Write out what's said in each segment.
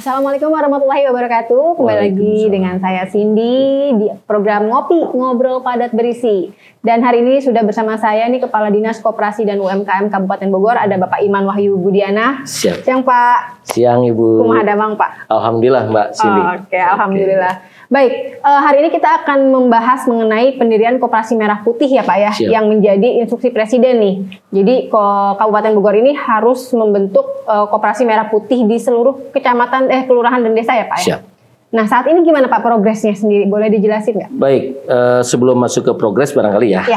Assalamualaikum warahmatullahi wabarakatuh. Kembali lagi dengan saya Cindy di program Ngopi Ngobrol Padat Berisi. Dan hari ini sudah bersama saya nih Kepala Dinas Koperasi dan UMKM Kabupaten Bogor, ada Bapak Iman Wahyu Budiana. Siap. Siang Pak. Siang Ibu. Kumaha damang Pak. Alhamdulillah Mbak Cindy. Oke, alhamdulillah. Baik, hari ini kita akan membahas mengenai pendirian Koperasi Merah Putih ya Pak ya, Siap. yang menjadi instruksi Presiden nih. Jadi Kabupaten Bogor ini harus membentuk Koperasi Merah Putih di seluruh kecamatan, kelurahan dan desa ya Pak ya. Siap. Nah saat ini gimana Pak progresnya sendiri? Boleh dijelasin nggak? Baik, sebelum masuk ke progres barangkali ya,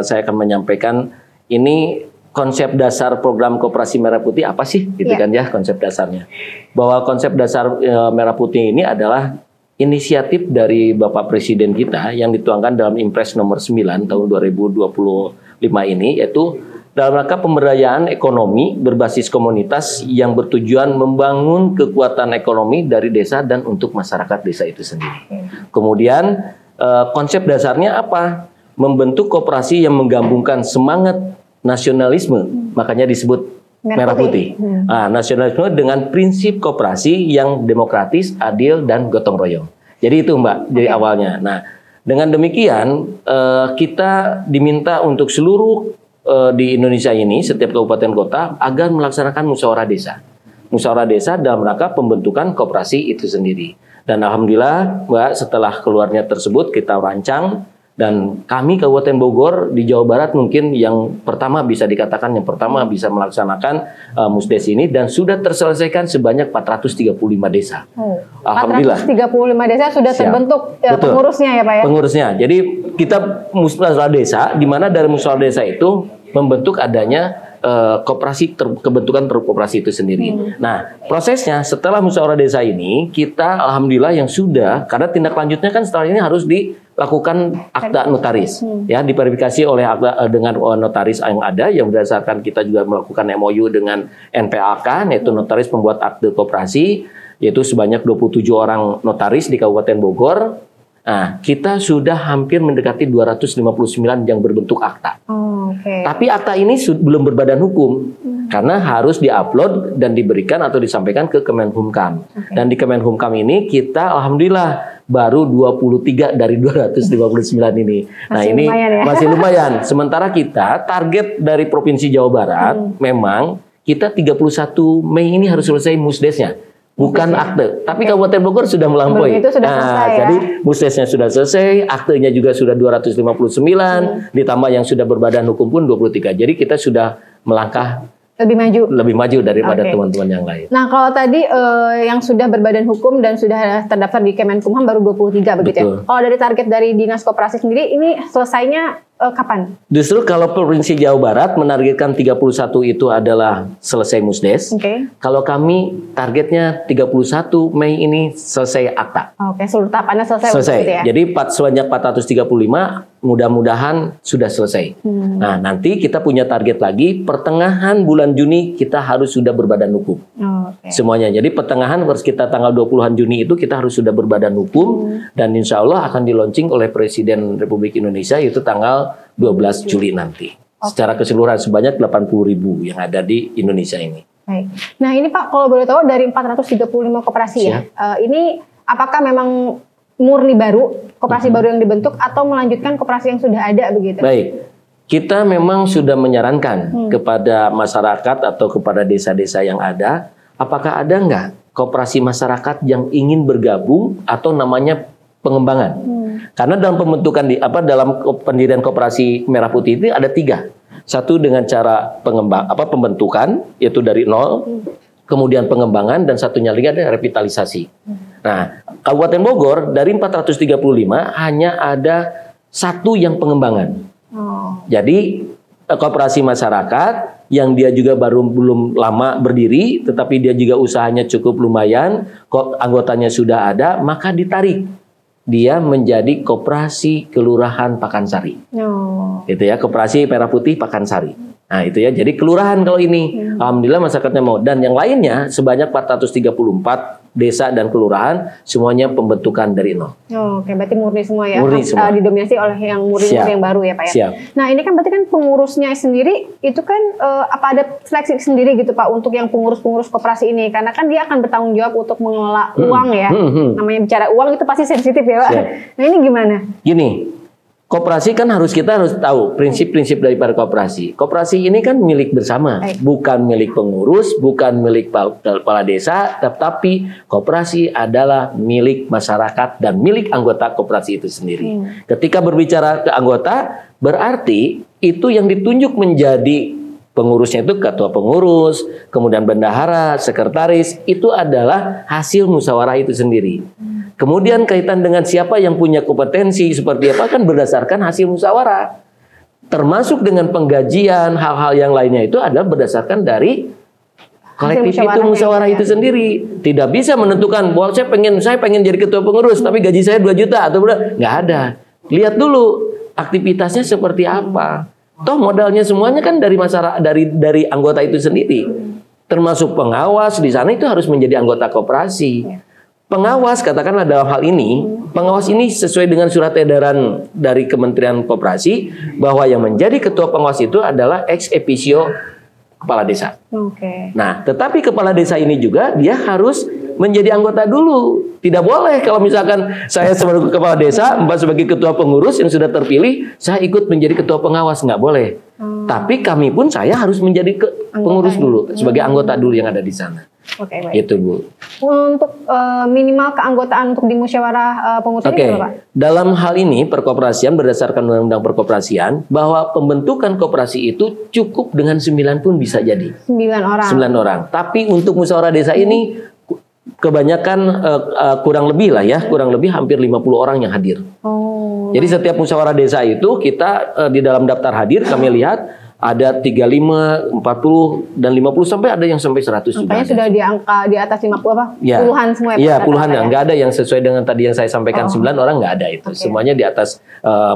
saya akan menyampaikan ini konsep dasar program Koperasi Merah Putih apa sih, gitu kan ya konsep dasarnya. Bahwa konsep dasar Merah Putih ini adalah inisiatif dari Bapak Presiden kita yang dituangkan dalam Impres nomor 9 tahun 2025 ini, yaitu dalam rangka pemberdayaan ekonomi berbasis komunitas yang bertujuan membangun kekuatan ekonomi dari desa dan untuk masyarakat desa itu sendiri. Kemudian konsep dasarnya apa? Membentuk koperasi yang menggabungkan semangat nasionalisme, makanya disebut Merah Putih. Nah, nasionalisme dengan prinsip koperasi yang demokratis, adil, dan gotong royong. Jadi itu Mbak, dari awalnya. Nah, dengan demikian kita diminta untuk seluruh di Indonesia ini, setiap kabupaten kota, agar melaksanakan musyawarah desa. Musyawarah desa dalam rangka pembentukan koperasi itu sendiri. Dan alhamdulillah Mbak, setelah keluarnya tersebut kita rancang. Dan kami Kabupaten Bogor di Jawa Barat mungkin yang pertama bisa dikatakan bisa melaksanakan musdes ini dan sudah terselesaikan sebanyak 435 desa. Alhamdulillah. 435 desa sudah terbentuk pengurusnya ya Pak ya? Pengurusnya. Jadi kita musyawarah desa, di mana dari musyawarah desa itu membentuk adanya kebentukan koperasi itu sendiri. Nah, prosesnya setelah musyawarah desa ini, kita alhamdulillah yang sudah, karena tindak lanjutnya kan setelah ini harus dilakukan akta notaris, ya diverifikasi oleh akta dengan notaris yang ada, yang berdasarkan kita juga melakukan MOU dengan NPAK, yaitu notaris pembuat akte koperasi, yaitu sebanyak 27 orang notaris di Kabupaten Bogor. Nah, kita sudah hampir mendekati 259 yang berbentuk akta. Tapi akta ini belum berbadan hukum karena harus diupload dan diberikan atau disampaikan ke Kemenhumkam. Dan di Kemenhumkam ini kita alhamdulillah baru 23 dari 259 ini. Nah, ini masih lumayan. Sementara kita target dari Provinsi Jawa Barat memang kita 31 Mei ini harus selesai musdesnya. Bukan akte, tapi Kabupaten Bogor sudah melampaui. Jadi musdesnya sudah selesai, aktenya juga sudah 259, ditambah yang sudah berbadan hukum pun 23. Jadi kita sudah melangkah lebih maju daripada teman-teman yang lain. Nah, kalau tadi yang sudah berbadan hukum dan sudah terdaftar di Kemenkumham baru 23 begitu ya. Kalau dari target dari Dinas Koperasi sendiri ini selesainya kapan? Justru kalau Provinsi Jawa Barat menargetkan 31 itu adalah selesai musdes. Kalau kami targetnya 31 Mei ini selesai akta. Seluruh tahapannya selesai. Gitu ya? Jadi sebanyak 435 mudah-mudahan sudah selesai. Nah, nanti kita punya target lagi pertengahan bulan Juni kita harus sudah berbadan hukum. Semuanya. Jadi pertengahan harus kita tanggal 20-an Juni itu kita harus sudah berbadan hukum dan insya Allah akan di launching oleh Presiden Republik Indonesia itu tanggal 12 Juli nanti. Secara keseluruhan sebanyak 80.000 yang ada di Indonesia ini. Baik. Nah, ini Pak kalau boleh tahu dari 435 koperasi ya. Ini apakah memang murni baru, koperasi baru yang dibentuk atau melanjutkan koperasi yang sudah ada begitu? Baik. Kita memang sudah menyarankan kepada masyarakat atau kepada desa-desa yang ada, apakah ada nggak koperasi masyarakat yang ingin bergabung atau namanya pengembangan? Karena dalam pembentukan dalam pendirian Koperasi Merah Putih itu ada 3. Satu dengan cara pembentukan yaitu dari nol, kemudian pengembangan dan satunya lagi ada revitalisasi. Nah, Kabupaten Bogor dari 435 hanya ada 1 yang pengembangan. Jadi koperasi masyarakat yang dia juga belum lama berdiri, tetapi dia juga usahanya cukup lumayan, anggotanya sudah ada, maka ditarik. Dia menjadi Koperasi Kelurahan Pakansari. Itu ya, Koperasi Merah Putih Pakansari. Nah, itu ya. Jadi kelurahan kalau ini. Alhamdulillah masyarakatnya mau. Dan yang lainnya sebanyak 434 desa dan kelurahan semuanya pembentukan dari nol. Oke, berarti murni semua ya. Murni semua. Didominasi oleh yang murni yang baru ya Pak ya. Siap. Nah ini kan berarti kan pengurusnya sendiri itu kan apa ada seleksi sendiri gitu Pak untuk yang pengurus koperasi ini, karena kan dia akan bertanggung jawab untuk mengelola uang ya. Namanya bicara uang itu pasti sensitif ya Pak. Siap. Nah ini gimana? Gini. Koperasi kan kita harus tahu prinsip-prinsip daripada koperasi. Koperasi ini kan milik bersama, bukan milik pengurus, bukan milik kepala desa, tetapi koperasi adalah milik masyarakat dan milik anggota koperasi itu sendiri. Ketika berbicara ke anggota, berarti itu yang ditunjuk menjadi pengurusnya itu ketua pengurus, kemudian bendahara, sekretaris, itu adalah hasil musyawarah itu sendiri. Kemudian kaitan dengan siapa yang punya kompetensi seperti apa kan berdasarkan hasil musyawarah. Termasuk dengan penggajian, hal-hal yang lainnya itu adalah berdasarkan dari kolektif itu musyawarah itu sendiri. Tidak bisa menentukan bahwa saya pengen jadi ketua pengurus tapi gaji saya 2 juta atau berapa. Nggak ada. Lihat dulu aktivitasnya seperti apa. Toh modalnya semuanya kan dari masyarakat, dari anggota itu sendiri. Termasuk pengawas di sana itu harus menjadi anggota koperasi. Pengawas katakanlah dalam hal ini, pengawas ini sesuai dengan surat edaran dari Kementerian Koperasi bahwa yang menjadi ketua pengawas itu adalah ex officio kepala desa. Nah, tetapi kepala desa ini juga dia harus menjadi anggota dulu. Tidak boleh kalau misalkan saya sebagai kepala desa, Mbak sebagai ketua pengurus yang sudah terpilih, saya ikut menjadi ketua pengawas, nggak boleh. Tapi kami pun saya harus menjadi pengurus dulu, sebagai anggota dulu yang ada di sana. Oke, baik. Itu Bu. Untuk minimal keanggotaan untuk di musyawarah pengurus ini Pak? Dalam hal ini perkoperasian berdasarkan undang-undang perkoperasian bahwa pembentukan koperasi itu cukup dengan 9 pun bisa jadi. 9 orang. 9 orang. Tapi untuk musyawarah desa ini kebanyakan kurang lebih lah ya, kurang lebih hampir 50 orang yang hadir. Jadi setiap musyawarah desa itu kita di dalam daftar hadir kami lihat ada 35, 40 dan 50 sampai ada yang sampai 100 juga. Angkanya sudah di angka di atas 50 apa? Ya. Puluhan semua ya? Iya, puluhan ya. Nggak ada yang sesuai dengan tadi yang saya sampaikan 9 orang, nggak ada itu. Semuanya di atas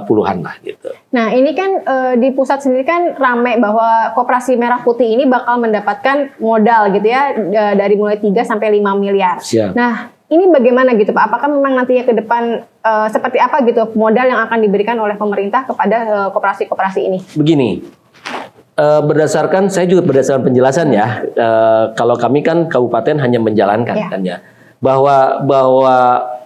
puluhan lah gitu. Nah ini kan di pusat sendiri kan rame bahwa Koperasi Merah Putih ini bakal mendapatkan modal gitu ya dari mulai 3 sampai 5 miliar. Siap. Nah ini bagaimana gitu Pak? Apakah memang nantinya ke depan seperti apa gitu modal yang akan diberikan oleh pemerintah kepada koperasi-koperasi ini? Begini. Saya juga berdasarkan penjelasan ya. Kalau kami kan kabupaten hanya menjalankan kan ya. Bahwa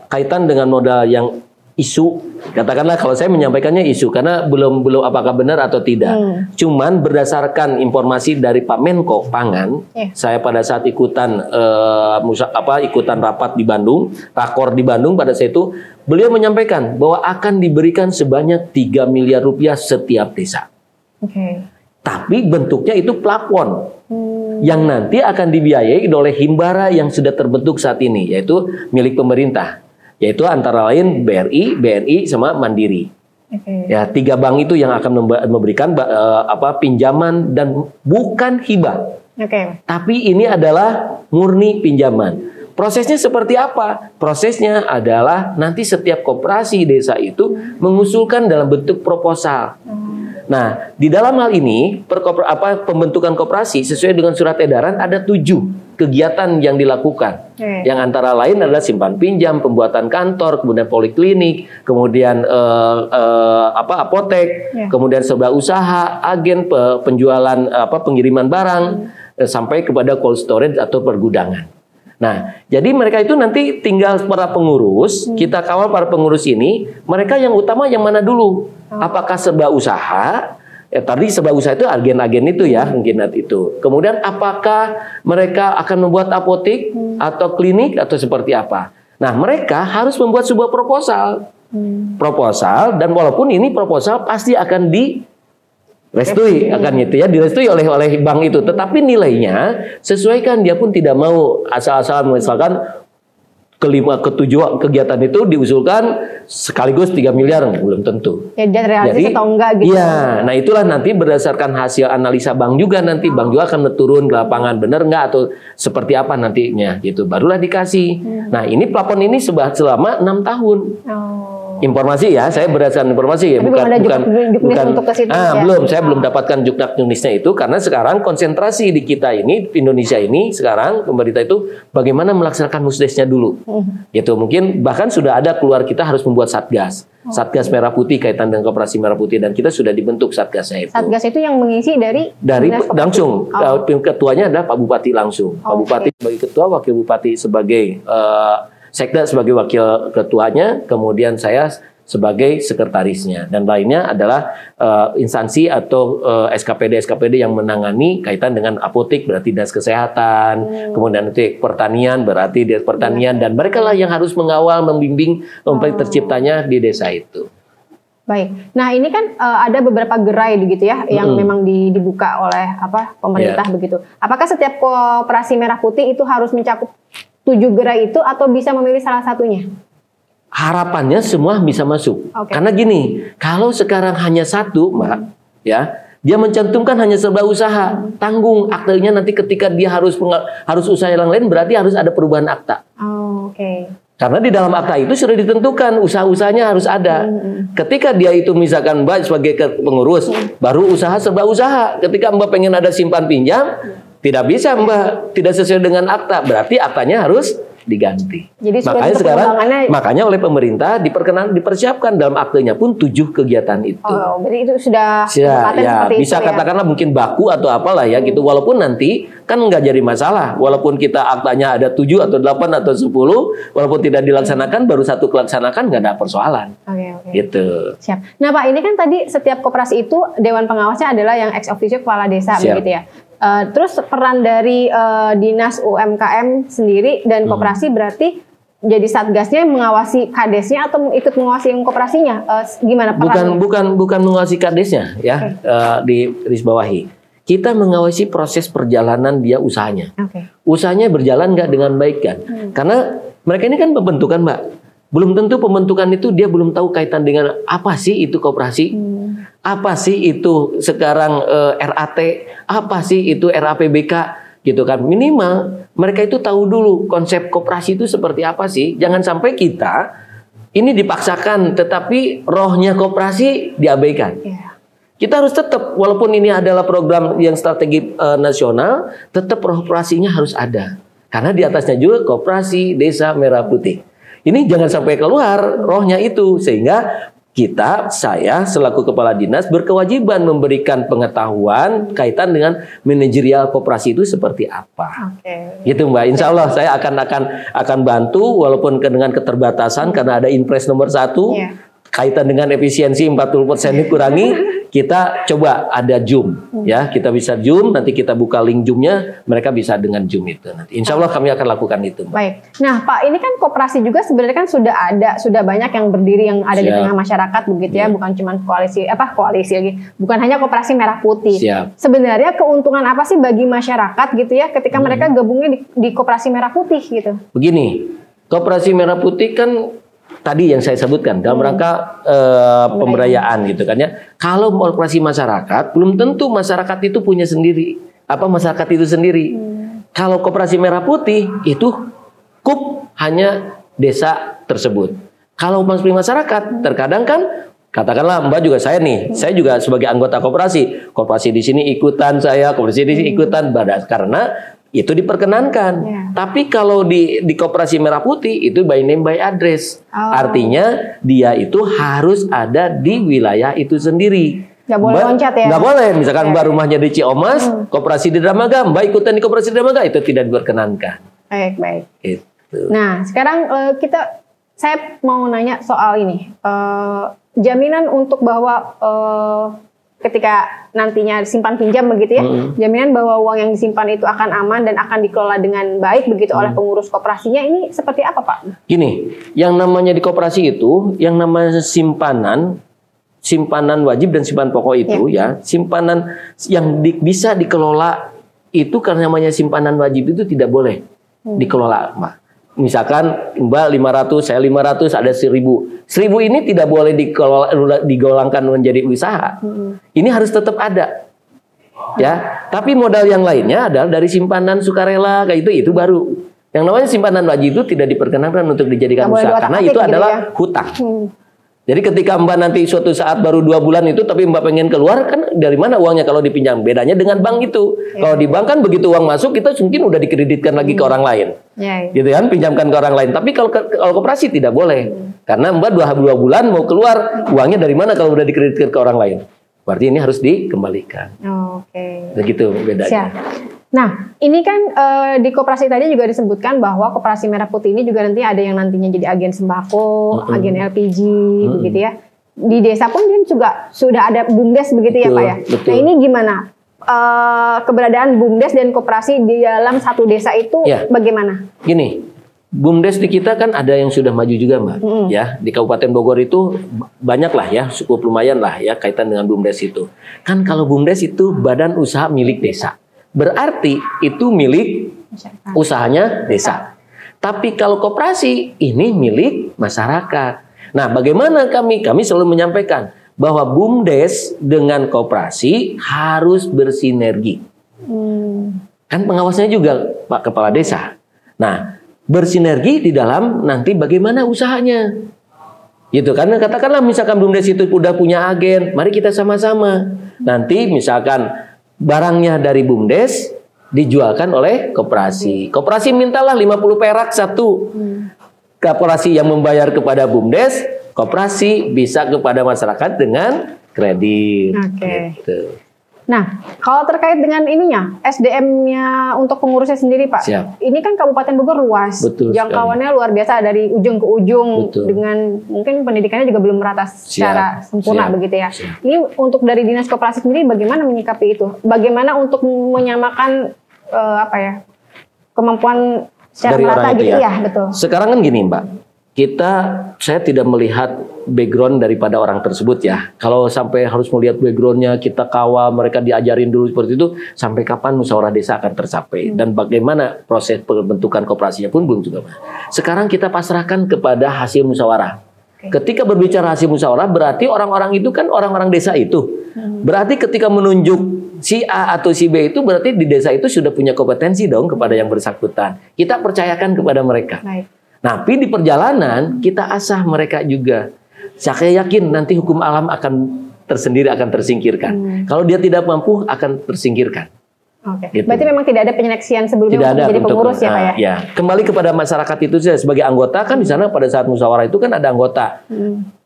kaitan dengan modal yang isu, katakanlah kalau saya menyampaikannya isu karena belum apakah benar atau tidak. Cuman berdasarkan informasi dari Pak Menko Pangan, saya pada saat ikutan rapat di Bandung, rakor di Bandung pada saat itu, beliau menyampaikan bahwa akan diberikan sebanyak 3 miliar rupiah setiap desa. Tapi bentuknya itu plafon yang nanti akan dibiayai oleh himbara yang sudah terbentuk saat ini, yaitu milik pemerintah, yaitu antara lain BRI, BNI, sama Mandiri. Ya, 3 bank itu yang akan memberikan pinjaman dan bukan hibah. Tapi ini adalah murni pinjaman. Prosesnya seperti apa? Prosesnya adalah nanti setiap koperasi desa itu mengusulkan dalam bentuk proposal. Nah, di dalam hal ini pembentukan koperasi sesuai dengan surat edaran ada 7 kegiatan yang dilakukan. Yang antara lain adalah simpan pinjam, pembuatan kantor, kemudian poliklinik, kemudian apotek, kemudian sebuah usaha, agen penjualan pengiriman barang sampai kepada cold storage atau pergudangan. Nah, jadi mereka itu nanti tinggal para pengurus, kita kawal para pengurus ini, mereka yang utama yang mana dulu? Apakah sebuah usaha? Tadi sebuah usaha itu agen-agen itu ya, mungkin itu. Kemudian apakah mereka akan membuat apotek atau klinik atau seperti apa? Nah, mereka harus membuat sebuah proposal. Proposal, dan walaupun ini proposal pasti akan direstui, direstui oleh bank itu, tetapi nilainya sesuaikan. Dia pun tidak mau asal-asalan misalkan ketujuh kegiatan itu diusulkan sekaligus 3 miliar, belum tentu. Ya, realistis atau enggak gitu. Iya, nah itulah nanti berdasarkan hasil analisa bank juga nanti bank juga akan turun ke lapangan benar enggak atau seperti apa nantinya gitu. Barulah dikasih. Nah, ini plafon ini selama 6 tahun. Informasi ya, saya berdasarkan informasi ya, Tapi bukan untuk ke situ ya? belum, saya belum dapatkan juknisnya itu karena sekarang konsentrasi di kita ini, di Indonesia ini sekarang pemerintah itu bagaimana melaksanakan musdesnya dulu, gitu. Mungkin bahkan sudah ada keluar kita harus membuat satgas, satgas merah putih kaitan dengan koperasi merah putih dan kita sudah dibentuk satgasnya itu. Satgas itu yang mengisi dari langsung, ketuanya adalah Pak Bupati langsung, Pak Bupati sebagai ketua, Wakil Bupati sebagai Sekda sebagai wakil ketuanya, kemudian saya sebagai sekretarisnya, dan lainnya adalah instansi atau SKPD yang menangani kaitan dengan apotek berarti dinas kesehatan, kemudian nanti pertanian berarti dinas pertanian, dan mereka lah yang harus mengawal, membimbing sampai terciptanya di desa itu. Baik. Nah ini kan ada beberapa gerai begitu ya yang memang dibuka oleh pemerintah begitu. Apakah setiap koperasi merah putih itu harus mencakup 7 gerai itu atau bisa memilih salah satunya? Harapannya semua bisa masuk. Karena gini, kalau sekarang hanya satu, Mbak, ya, dia mencantumkan hanya serba usaha, tanggung aktenya nanti ketika dia harus usaha yang lain berarti harus ada perubahan akta. Karena di dalam akta itu sudah ditentukan usaha-usahanya harus ada. Ketika dia itu misalkan Mbak sebagai pengurus, baru usaha serba usaha. Ketika Mbak pengen ada simpan pinjam, tidak bisa Mbak, tidak sesuai dengan akta, berarti aktanya harus diganti. Jadi makanya sekarang, makanya oleh pemerintah dipersiapkan dalam aktenya pun 7 kegiatan itu. Oh, berarti itu sudah ya, bisa itu, katakanlah mungkin baku atau apalah ya gitu. Walaupun nanti kan nggak jadi masalah. Walaupun kita aktanya ada 7 atau 8 atau 10, walaupun tidak dilaksanakan, baru satu dilaksanakan nggak ada persoalan. Gitu. Siap. Nah Pak, ini kan tadi setiap koperasi itu Dewan Pengawasnya adalah yang ex officio kepala desa begitu ya. Terus peran dari Dinas UMKM sendiri dan koperasi berarti jadi satgasnya mengawasi kadesnya atau ikut mengawasi yang koperasinya? Gimana perannya? Bukan mengawasi kadesnya ya, di garis bawahi. Kita mengawasi proses perjalanan dia usahanya. Usahanya berjalan nggak dengan baik kan? Karena mereka ini kan pembentukan Mbak. Belum tentu pembentukan itu dia belum tahu kaitan dengan apa sih itu koperasi, apa sih itu sekarang RAT, apa sih itu RAPBK gitu kan. Minimal mereka itu tahu dulu konsep koperasi itu seperti apa sih. Jangan sampai kita ini dipaksakan tetapi rohnya koperasi diabaikan. Kita harus tetap, walaupun ini adalah program yang strategi nasional, tetap roh koperasinya harus ada. Karena di atasnya juga koperasi desa merah putih. Ini jangan sampai keluar rohnya itu, sehingga saya selaku kepala dinas berkewajiban memberikan pengetahuan kaitan dengan manajerial koperasi itu seperti apa. Gitu Mbak. Insya Allah saya akan bantu walaupun dengan keterbatasan karena ada Impres nomor 1. Kaitan dengan efisiensi 40% dikurangi, kita coba ada Zoom ya, kita bisa Zoom, nanti kita buka link Zoom-nya, mereka bisa dengan Zoom itu. Nanti Insya Allah kami akan lakukan itu. Baik. Nah Pak, ini kan koperasi juga sebenarnya kan sudah banyak yang berdiri yang ada di tengah masyarakat begitu ya, bukan cuma koalisi lagi, bukan hanya koperasi merah putih. Sebenarnya keuntungan apa sih bagi masyarakat gitu ya ketika mereka gabungnya di koperasi merah putih gitu? Begini, koperasi merah putih kan tadi yang saya sebutkan dalam rangka pemberdayaan gitu kan ya. Kalau koperasi masyarakat, belum tentu masyarakat itu punya sendiri masyarakat itu sendiri. Kalau koperasi merah putih itu hanya desa tersebut. Kalau masyarakat terkadang kan, katakanlah Mbak juga saya juga sebagai anggota koperasi di sini ikutan saya, koperasi di sini ikutan karena itu diperkenankan. Tapi kalau di koperasi merah putih itu by name by address. Artinya dia itu harus ada di wilayah itu sendiri. Nggak boleh loncat ya? Nggak boleh. Misalkan Mbak rumahnya di Ciomas, koperasi di Dramaga, Mbak ikutan di koperasi di Dramaga, itu tidak diperkenankan. Baik. Gitu. Nah sekarang saya mau nanya soal ini. Jaminan untuk bahwa ketika nantinya simpan pinjam begitu ya, jaminan bahwa uang yang disimpan itu akan aman dan akan dikelola dengan baik begitu oleh pengurus koperasinya, ini seperti apa Pak? Gini, yang namanya di koperasi itu, yang namanya simpanan wajib dan simpanan pokok itu ya, simpanan yang bisa dikelola itu karena namanya simpanan wajib itu tidak boleh dikelola Mbak. Misalkan Mbak 500, saya 500, ada 1000. 1000 ini tidak boleh digolangkan menjadi usaha. Ini harus tetap ada. Ya, tapi modal yang lainnya adalah dari simpanan sukarela kayak itu baru. Yang namanya simpanan wajib itu tidak diperkenankan untuk dijadikan usaha karena itu adalah hutang. Jadi ketika Mbak nanti suatu saat baru 2 bulan itu, tapi Mbak pengen keluar, kan dari mana uangnya kalau dipinjam? Bedanya dengan bank itu. Kalau di bank kan begitu uang masuk, kita mungkin udah dikreditkan lagi ke orang lain. Gitu kan, pinjamkan ke orang lain. Tapi kalau koperasi tidak boleh. Karena Mbak 2 bulan mau keluar, uangnya dari mana kalau udah dikreditkan ke orang lain? Berarti ini harus dikembalikan. Begitu bedanya. Siap. Nah, ini kan di koperasi tadi juga disebutkan bahwa koperasi Merah Putih ini juga nanti ada yang nantinya jadi agen sembako, agen LPG, begitu ya. Di desa pun dia juga sudah ada BUMDes begitu ya Pak ya. Nah ini gimana keberadaan BUMDes dan koperasi di dalam satu desa itu bagaimana? Gini, BUMDes di kita kan ada yang sudah maju juga Mbak. Ya, di Kabupaten Bogor itu banyak lah ya, cukup lumayan lah ya kaitan dengan BUMDes itu. Kan kalau BUMDes itu badan usaha milik desa. Berarti itu milik usahanya desa. Tapi kalau koperasi ini milik masyarakat. Nah, bagaimana kami selalu menyampaikan bahwa BUMDes dengan koperasi harus bersinergi. Kan pengawasnya juga Pak Kepala Desa. Nah, bersinergi di dalam nanti bagaimana usahanya. Gitu, karena katakanlah misalkan BUMDes itu udah punya agen, mari kita sama-sama. Nanti misalkan barangnya dari BUMDes dijualkan oleh koperasi. Koperasi mintalah 50 perak satu. Koperasi yang membayar kepada BUMDes, koperasi bisa kepada masyarakat dengan kredit. Gitu. Nah, kalau terkait dengan ininya, SDM-nya untuk pengurusnya sendiri Pak, ini kan Kabupaten Bogor luas, jangkauannya luar biasa dari ujung ke ujung, dengan mungkin pendidikannya juga belum merata secara sempurna begitu ya. Ini untuk dari Dinas Koperasi sendiri bagaimana menyikapi itu? Bagaimana untuk menyamakan kemampuan secara merata gitu ya? Betul. Sekarang kan gini Mbak, saya tidak melihat background daripada orang tersebut ya. Kalau sampai harus melihat backgroundnya, kita kawal, mereka diajarin dulu seperti itu, sampai kapan musyawarah desa akan tercapai? Dan bagaimana proses pembentukan koperasinya pun belum juga. Sekarang kita pasrahkan kepada hasil musyawarah. Ketika berbicara hasil musyawarah, berarti orang-orang itu kan orang-orang desa itu. Berarti ketika menunjuk si A atau si B itu, berarti di desa itu sudah punya kompetensi dong kepada yang bersangkutan. Kita percayakan kepada mereka. Tapi di perjalanan kita asah mereka juga. Saya yakin nanti hukum alam akan tersingkirkan. Kalau dia tidak mampu akan tersingkirkan. Gitu. Berarti memang tidak ada penyeleksian sebelumnya untuk menjadi pengurus ya Pak ya? Ya, kembali kepada masyarakat itu saja sebagai anggota kan di sana pada saat musyawarah itu kan ada anggota.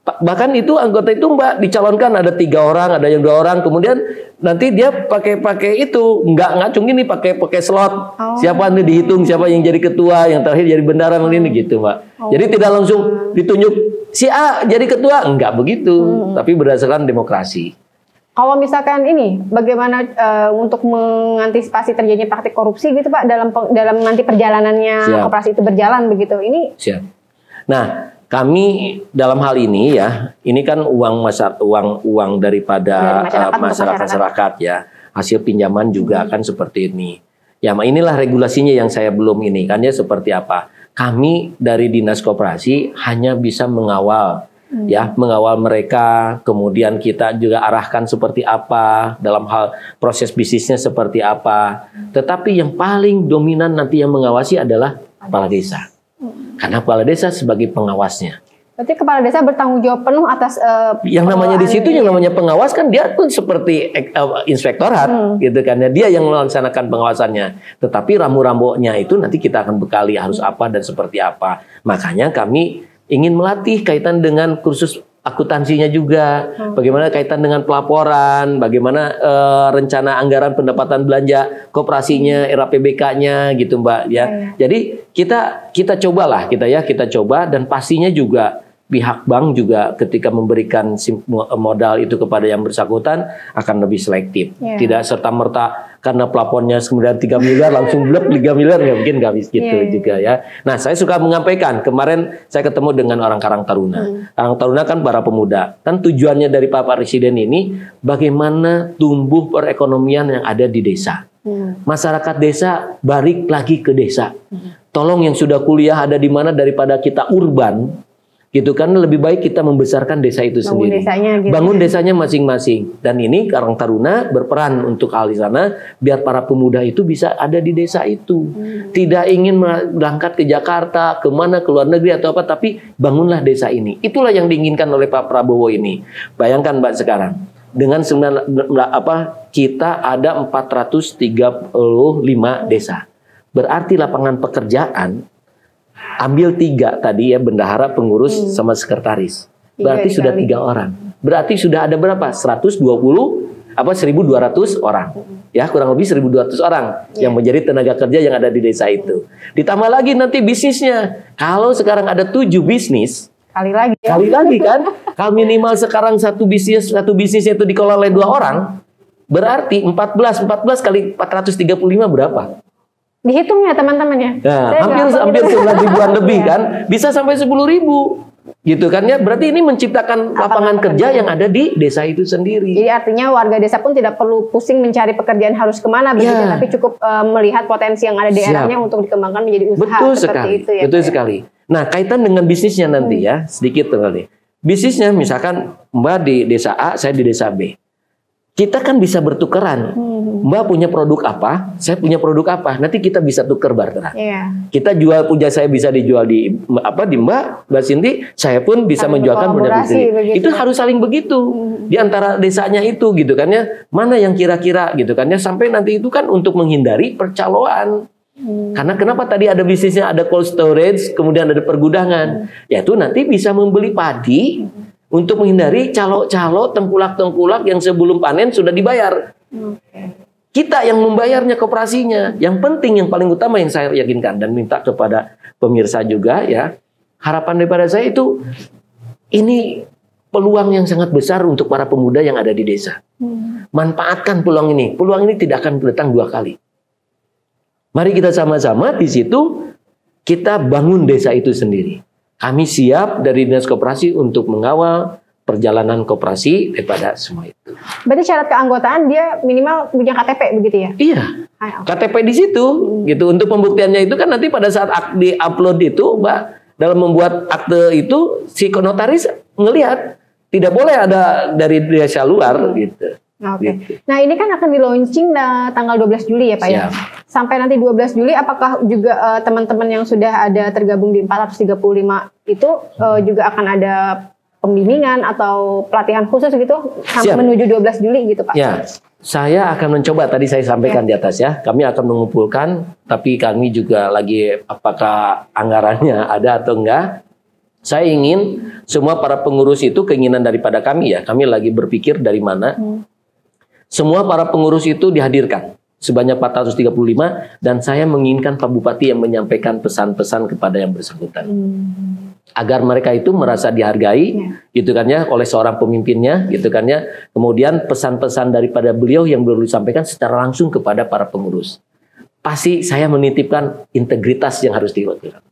Bahkan itu anggota itu Mbak dicalonkan ada 3 orang, ada yang 2 orang, kemudian nanti dia pakai itu nggak ngacung ini pakai slot. Siapa nih dihitung, siapa yang jadi ketua, yang terakhir jadi bendara ini gitu Mbak. Jadi tidak langsung ditunjuk si A jadi ketua, enggak begitu, tapi berdasarkan demokrasi. Kalau misalkan ini, bagaimana untuk mengantisipasi terjadinya praktik korupsi gitu Pak dalam nanti perjalanannya koperasi itu berjalan begitu? Ini. Nah, kami dalam hal ini ya, ini kan uang daripada masyarakat ya, hasil pinjaman juga kan seperti ini. Ya, inilah regulasinya yang saya belum ini kan ya seperti apa. Kami dari Dinas Koperasi hanya bisa mengawal. Ya, mengawal mereka, kemudian kita juga arahkan seperti apa dalam hal proses bisnisnya seperti apa. Tetapi yang paling dominan nanti yang mengawasi adalah kepala desa. Karena kepala desa sebagai pengawasnya. Berarti kepala desa bertanggung jawab penuh atas yang namanya di situ, yang namanya pengawas kan dia pun seperti inspektorat gitu kan ya, dia yang melaksanakan pengawasannya. Tetapi rambu-rambunya itu nanti kita akan bekali harus apa dan seperti apa. Makanya kami ingin melatih kaitan dengan kursus akuntansinya juga, bagaimana kaitan dengan pelaporan, bagaimana rencana anggaran pendapatan belanja koperasinya, RAPBK-nya gitu Mbak ya. Jadi kita cobalah kita coba, dan pastinya juga pihak bank juga ketika memberikan modal itu kepada yang bersangkutan akan lebih selektif. Tidak serta-merta karena plafonnya kemudian 3 miliar langsung blek 3 miliar ya mungkin nggak bisa gitu juga ya. Nah, saya suka menyampaikan, kemarin saya ketemu dengan orang Karang Taruna. Karang Taruna kan para pemuda. Kan tujuannya dari Pak Presiden ini bagaimana tumbuh perekonomian yang ada di desa. Masyarakat desa balik lagi ke desa. Tolong yang sudah kuliah ada di mana daripada kita urban. gitu kan, lebih baik kita membesarkan desa itu sendiri, bangun desanya masing-masing. Dan ini Karang Taruna berperan untuk hal di sana, biar para pemuda itu bisa ada di desa itu, tidak ingin berangkat ke Jakarta, kemana, ke luar negeri atau apa, tapi bangunlah desa ini. Itulah yang diinginkan oleh Pak Prabowo ini. Bayangkan Mbak sekarang, dengan kita ada 435 desa, berarti lapangan pekerjaan ambil 3 tadi ya, bendahara, pengurus, sama sekretaris. Berarti sudah 3 orang. Berarti sudah ada berapa? 120 1.200 orang. Ya, kurang lebih 1.200 orang yang menjadi tenaga kerja yang ada di desa itu. Ditambah lagi nanti bisnisnya. Kalau sekarang ada 7 bisnis, kali lagi kan? Kalau minimal sekarang satu bisnisnya itu dikelola oleh 2 orang, berarti 14 kali 435 berapa? Dihitung ya teman-teman ya. Nah, hampir 11 ribuan lebih kan, bisa sampai 10.000 gitu kan ya. Berarti ini menciptakan lapangan kerja yang ada di desa itu sendiri. Jadi artinya warga desa pun tidak perlu pusing mencari pekerjaan harus kemana begitu, tapi cukup melihat potensi yang ada di daerahnya untuk dikembangkan menjadi usaha. Betul sekali. Itu ya. Betul sekali. Nah, kaitan dengan bisnisnya nanti ya, sedikit kali. Bisnisnya misalkan Mbak di desa A, saya di desa B. Kita kan bisa bertukeran. Mbak punya produk apa, saya punya produk apa. Nanti kita bisa tukar barteran. Kita jual punya saya bisa dijual di Mbak Cindy, saya pun bisa menjualkan punya bisnis. Itu harus saling begitu di antara desanya itu gitu kan ya. Mana yang kira-kira gitu kan ya, sampai nanti itu kan untuk menghindari percaloan. Karena kenapa tadi ada bisnisnya, ada cold storage, kemudian ada pergudangan. Yaitu nanti bisa membeli padi untuk menghindari calo-calo, tengkulak-tengkulak yang sebelum panen sudah dibayar. Kita yang membayarnya, koperasinya. Yang penting, yang paling utama yang saya yakinkan dan minta kepada pemirsa juga ya, harapan daripada saya itu, ini peluang yang sangat besar untuk para pemuda yang ada di desa. Manfaatkan peluang ini. Peluang ini tidak akan datang 2 kali. Mari kita sama-sama di situ kita bangun desa itu sendiri. Kami siap dari Dinas Koperasi untuk mengawal perjalanan koperasi daripada semua itu. Berarti syarat keanggotaan dia minimal punya KTP begitu ya? Iya. KTP di situ gitu. Untuk pembuktiannya itu kan nanti pada saat di-upload itu, Mbak, dalam membuat akte itu si notaris ngelihat tidak boleh ada dari desa luar gitu. Gitu. Nah, ini kan akan di-launching tanggal 12 Juli ya Pak ya? Sampai nanti 12 Juli apakah juga teman-teman yang sudah ada tergabung di 435 itu juga akan ada pembimbingan atau pelatihan khusus gitu sampai menuju 12 Juli gitu Pak? Ya, saya akan mencoba, tadi saya sampaikan di atas ya, kami akan mengumpulkan, tapi kami juga lagi apakah anggarannya ada atau enggak. Saya ingin semua para pengurus itu, keinginan daripada kami ya, kami lagi berpikir dari mana. Semua para pengurus itu dihadirkan sebanyak 435 dan saya menginginkan Pak Bupati yang menyampaikan pesan-pesan kepada yang bersangkutan. Agar mereka itu merasa dihargai gitu kan ya oleh seorang pemimpinnya gitu kan ya. Kemudian pesan-pesan daripada beliau yang belum disampaikan secara langsung kepada para pengurus. Pasti saya menitipkan integritas yang harus dilakukan.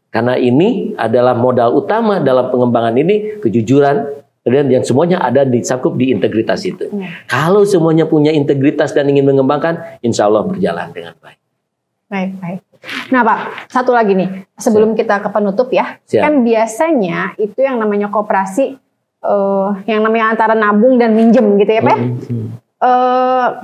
Karena ini adalah modal utama dalam pengembangan ini, kejujuran. Dan yang semuanya ada dicakup di integritas itu. Kalau semuanya punya integritas dan ingin mengembangkan, insya Allah berjalan dengan baik. Baik. Nah Pak, satu lagi nih, sebelum kita ke penutup ya, kan biasanya itu yang namanya koperasi, yang namanya antara nabung dan minjem gitu ya Pak.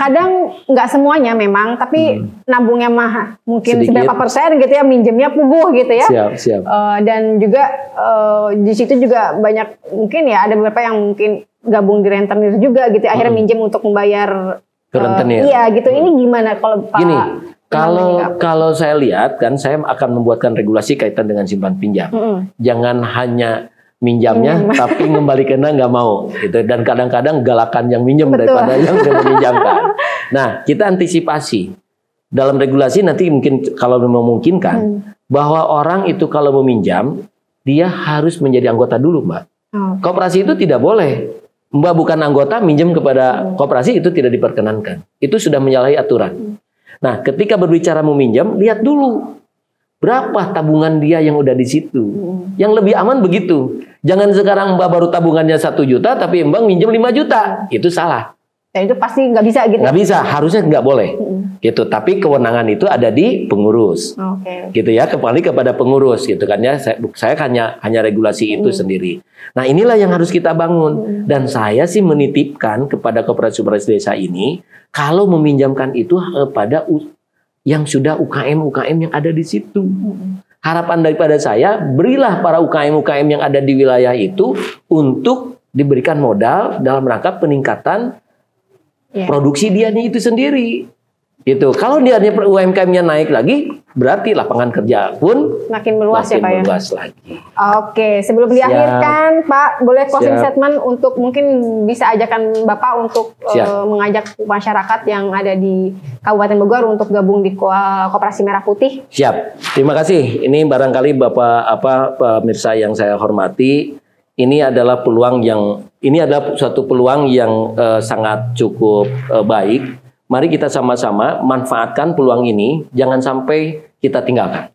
Kadang nggak semuanya memang, tapi nabungnya mah mungkin sedikit, seberapa persen gitu ya, minjemnya puguh gitu ya. Siap. Dan juga di situ juga banyak mungkin ya ada beberapa yang mungkin gabung di rentenir juga gitu, akhirnya minjem untuk membayar rentenir. Iya gitu. Ini gimana kalau Pak? Gini, kalau saya lihat kan, saya akan membuatkan regulasi kaitan dengan simpan pinjam. Jangan hanya minjamnya tapi ngembalikannya nggak mau gitu, dan kadang-kadang galakan yang minjem daripada yang meminjamkan. Nah, kita antisipasi dalam regulasi nanti mungkin kalau memungkinkan bahwa orang itu kalau meminjam dia harus menjadi anggota dulu, Mbak. Koperasi itu tidak boleh Mbak bukan anggota minjem kepada koperasi, itu tidak diperkenankan. Itu sudah menyalahi aturan. Nah, ketika berbicara meminjam, lihat dulu berapa tabungan dia yang udah di situ. Yang lebih aman begitu. Jangan sekarang Mbak baru tabungannya 1 juta, tapi Mbak minjem 5 juta. Itu salah. Dan itu pasti nggak bisa gitu. Nggak bisa, harusnya nggak boleh. Gitu. Tapi kewenangan itu ada di pengurus. Gitu ya, kembali kepada pengurus gitu kan ya. Saya hanya regulasi itu sendiri. Nah, inilah yang harus kita bangun. Dan saya sih menitipkan kepada koperasi desa ini, kalau meminjamkan itu pada yang sudah UKM yang ada di situ. Harapan daripada saya, berilah para UKM yang ada di wilayah itu untuk diberikan modal dalam rangka peningkatan produksi dia itu sendiri. Gitu. Kalau dia UMKM-nya naik lagi, berarti lapangan kerja pun makin meluas ya Pak ya. Meluas lagi. Oke, sebelum diakhirkan Pak, boleh closing statement untuk mungkin bisa ajakan Bapak untuk mengajak masyarakat yang ada di Kabupaten Bogor untuk gabung di Koperasi Merah Putih. Siap. Terima kasih. Ini barangkali Bapak pemirsa yang saya hormati, ini adalah suatu peluang yang sangat cukup baik. Mari kita sama-sama manfaatkan peluang ini, jangan sampai kita tinggalkan.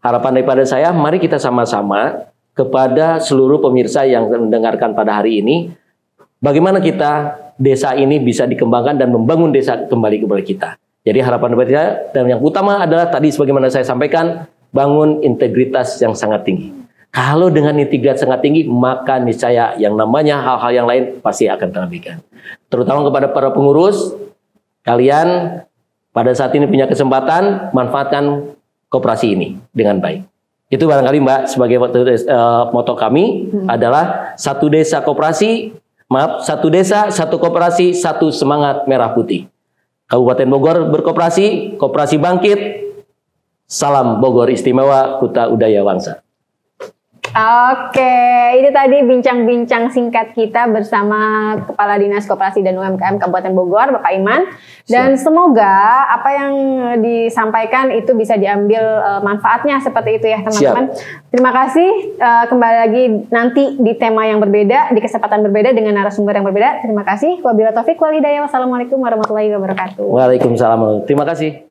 Harapan daripada saya, mari kita sama-sama kepada seluruh pemirsa yang mendengarkan pada hari ini, bagaimana kita desa ini bisa dikembangkan dan membangun desa kembali kepada kita. Jadi harapan daripada saya, dan yang utama adalah tadi sebagaimana saya sampaikan, bangun integritas yang sangat tinggi. Kalau dengan integritas sangat tinggi, maka niscaya yang namanya hal-hal yang lain pasti akan terabaikan. Terutama kepada para pengurus, kalian pada saat ini punya kesempatan, manfaatkan koperasi ini dengan baik. Itu barangkali Mbak, sebagai moto kami adalah satu desa, satu koperasi, satu semangat merah putih. Kabupaten Bogor berkoperasi, koperasi bangkit. Salam Bogor Istimewa, Kuta Udaya Wangsa. Oke, ini tadi bincang-bincang singkat kita bersama Kepala Dinas Koperasi dan UMKM Kabupaten Bogor, Bapak Iman. Dan semoga apa yang disampaikan itu bisa diambil manfaatnya seperti itu ya teman-teman. Terima kasih, kembali lagi nanti di tema yang berbeda, di kesempatan berbeda dengan narasumber yang berbeda. Terima kasih. Wabillahi taufiq wal hidayah. Wassalamualaikum warahmatullahi wabarakatuh. Waalaikumsalam. Terima kasih.